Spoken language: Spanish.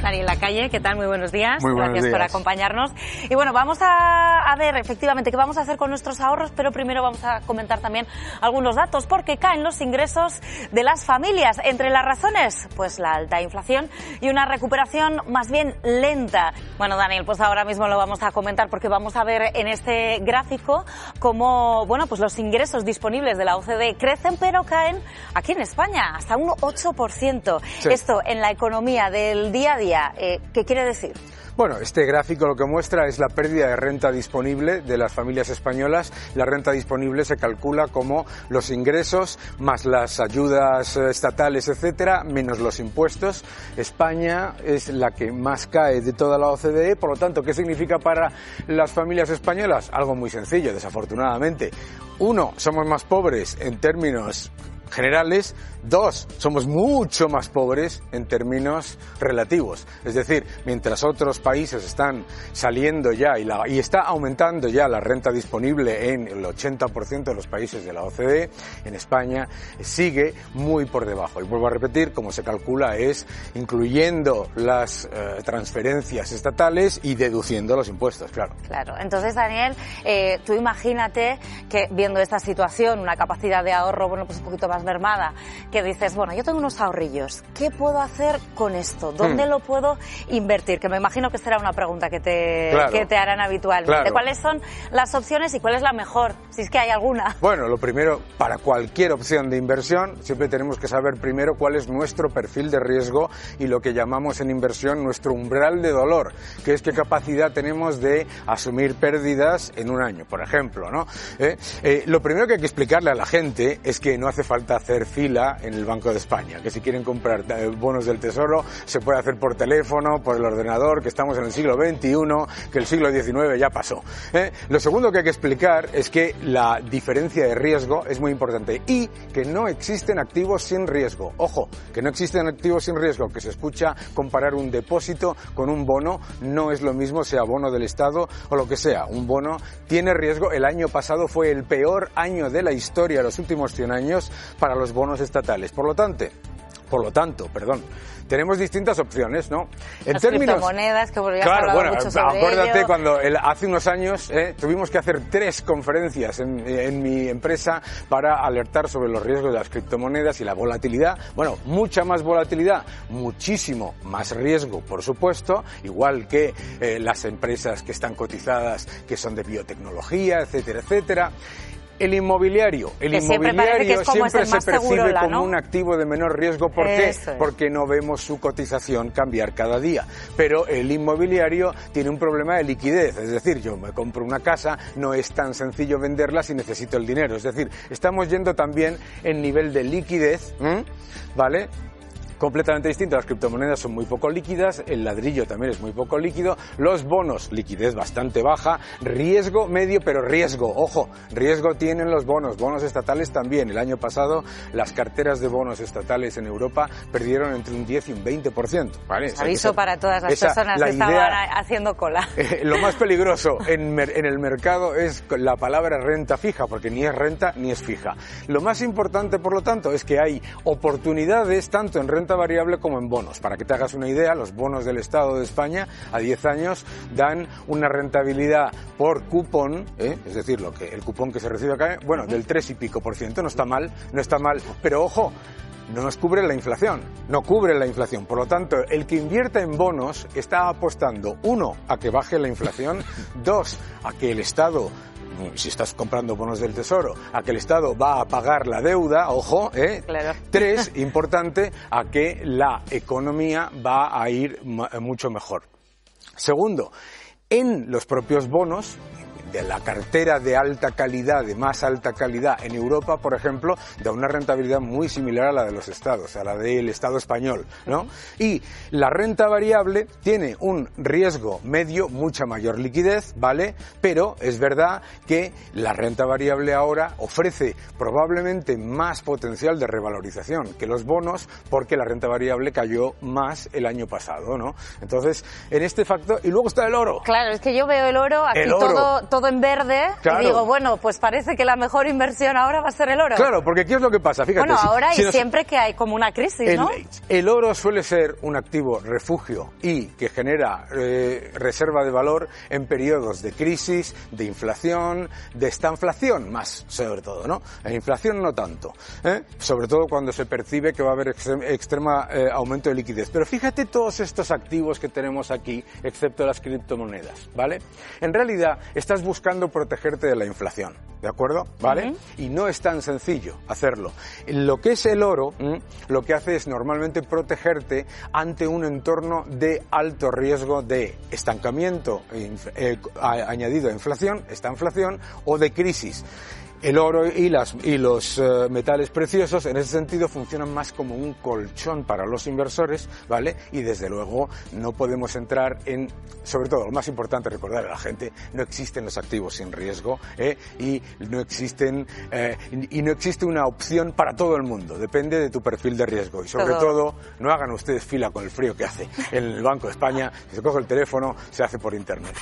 Daniel Lacalle, ¿qué tal? Muy buenos días. Muy buenos Gracias días. por acompañarnos. Y bueno, vamos a ver efectivamente qué vamos a hacer con nuestros ahorros, pero primero vamos a comentar también algunos datos, porque caen los ingresos de las familias. Entre las razones, pues la alta inflación y una recuperación más bien lenta. Bueno, Daniel, pues ahora mismo lo vamos a comentar porque vamos a ver en este gráfico cómo, bueno, pues los ingresos disponibles de la OCDE crecen, pero caen aquí en España hasta un 8%. Sí. Esto en la economía del día a día, ¿qué quiere decir? Bueno, este gráfico lo que muestra es la pérdida de renta disponible de las familias españolas. La renta disponible se calcula como los ingresos más las ayudas estatales, etcétera, menos los impuestos. España es la que más cae de toda la OCDE, por lo tanto, ¿qué significa para las familias españolas? Algo muy sencillo, desafortunadamente. Uno, somos más pobres en términos generales. Dos, somos mucho más pobres en términos relativos. Es decir, mientras otros países están saliendo ya y está aumentando ya la renta disponible en el 80% de los países de la OCDE, en España sigue muy por debajo. Y vuelvo a repetir, como se calcula es incluyendo las transferencias estatales y deduciendo los impuestos, claro. Claro. Entonces, Daniel, tú imagínate que viendo esta situación, una capacidad de ahorro, bueno, pues un poquito más mermada, que dices, bueno, yo tengo unos ahorrillos, ¿qué puedo hacer con esto? ¿Dónde lo puedo invertir? Que me imagino que será una pregunta que te harán habitualmente. Claro. ¿Cuáles son las opciones y cuál es la mejor? Si es que hay alguna. Bueno, lo primero, para cualquier opción de inversión, siempre tenemos que saber primero cuál es nuestro perfil de riesgo y lo que llamamos en inversión nuestro umbral de dolor, que es qué capacidad tenemos de asumir pérdidas en un año, por ejemplo, ¿no? Lo primero que hay que explicarle a la gente es que no hace falta hacer fila en el Banco de España, que si quieren comprar bonos del Tesoro se puede hacer por teléfono, por el ordenador, que estamos en el siglo XXI, que el siglo XIX ya pasó. Lo segundo que hay que explicar es que la diferencia de riesgo es muy importante y que no existen activos sin riesgo. Ojo, que no existen activos sin riesgo, que se escucha comparar un depósito con un bono, no es lo mismo, sea bono del Estado o lo que sea. Un bono tiene riesgo. El año pasado fue el peor año de la historia, los últimos 100 años, para los bonos estatales. Por lo tanto, tenemos distintas opciones, ¿no? En las términos, criptomonedas, que ya claro, has hablado mucho sobre acuérdate ello. cuando hace unos años tuvimos que hacer 3 conferencias en mi empresa para alertar sobre los riesgos de las criptomonedas y la volatilidad. Bueno, mucha más volatilidad, muchísimo más riesgo, por supuesto, igual que las empresas que están cotizadas, que son de biotecnología, etcétera, etcétera. El inmobiliario siempre parece que es como siempre es el más se percibe segurola, como ¿no? un activo de menor riesgo. ¿Por qué? Eso es. Porque no vemos su cotización cambiar cada día. Pero el inmobiliario tiene un problema de liquidez. Es decir, yo me compro una casa, no es tan sencillo venderla si necesito el dinero. Es decir, estamos yendo también en nivel de liquidez, ¿vale? Completamente distinto. Las criptomonedas son muy poco líquidas, el ladrillo también es muy poco líquido, los bonos, liquidez bastante baja, riesgo medio, pero riesgo, ojo, riesgo tienen los bonos estatales también. El año pasado las carteras de bonos estatales en Europa perdieron entre un 10 y un 20%, ¿vale? Aviso para todas las personas que estaban haciendo cola. Lo más peligroso en el mercado es la palabra renta fija, porque ni es renta ni es fija. Lo más importante, por lo tanto, es que hay oportunidades tanto en renta variable como en bonos. Para que te hagas una idea, los bonos del Estado de España a 10 años dan una rentabilidad por cupón, es decir, el cupón que se recibe acá, bueno, del 3 y pico por ciento. No está mal, pero ojo, no nos cubre la inflación, no cubre la inflación. Por lo tanto, el que invierta en bonos está apostando, 1, a que baje la inflación, 2, a que el Estado, si estás comprando bonos del Tesoro, a que el Estado va a pagar la deuda, ojo, Claro. 3, importante, a que la economía va a ir mucho mejor. Segundo, en los propios bonos de la cartera de alta calidad, de más alta calidad en Europa, por ejemplo, da una rentabilidad muy similar a la de los estados, a la del Estado español, ¿no? Y la renta variable tiene un riesgo medio, mucha mayor liquidez, ¿vale? Pero es verdad que la renta variable ahora ofrece probablemente más potencial de revalorización que los bonos, porque la renta variable cayó más el año pasado, ¿no? Entonces, en este factor, y luego está el oro. Claro, es que yo veo el oro aquí todo todo en verde, claro. y digo, bueno, pues parece que la mejor inversión ahora va a ser el oro. Claro, porque ¿qué es lo que pasa? Fíjate, bueno, ahora y siempre que hay como una crisis, ¿no? El oro suele ser un activo refugio y que genera reserva de valor en periodos de crisis, de inflación, de estanflación más, sobre todo, ¿no? En inflación no tanto, sobre todo cuando se percibe que va a haber extrema aumento de liquidez. Pero fíjate todos estos activos que tenemos aquí, excepto las criptomonedas, ¿vale? En realidad estás buscando protegerte de la inflación, ¿de acuerdo? ¿Vale? Y no es tan sencillo hacerlo. Lo que es el oro, lo que hace es normalmente protegerte ante un entorno de alto riesgo de estancamiento añadido a inflación, estanflación o de crisis. El oro y los metales preciosos, en ese sentido, funcionan más como un colchón para los inversores, ¿vale? Y desde luego no podemos entrar en, sobre todo, lo más importante, recordar a la gente, no existen los activos sin riesgo, y no existe una opción para todo el mundo, depende de tu perfil de riesgo. Y sobre todo, no hagan ustedes fila con el frío que hace en el Banco de España, si se coge el teléfono, se hace por internet.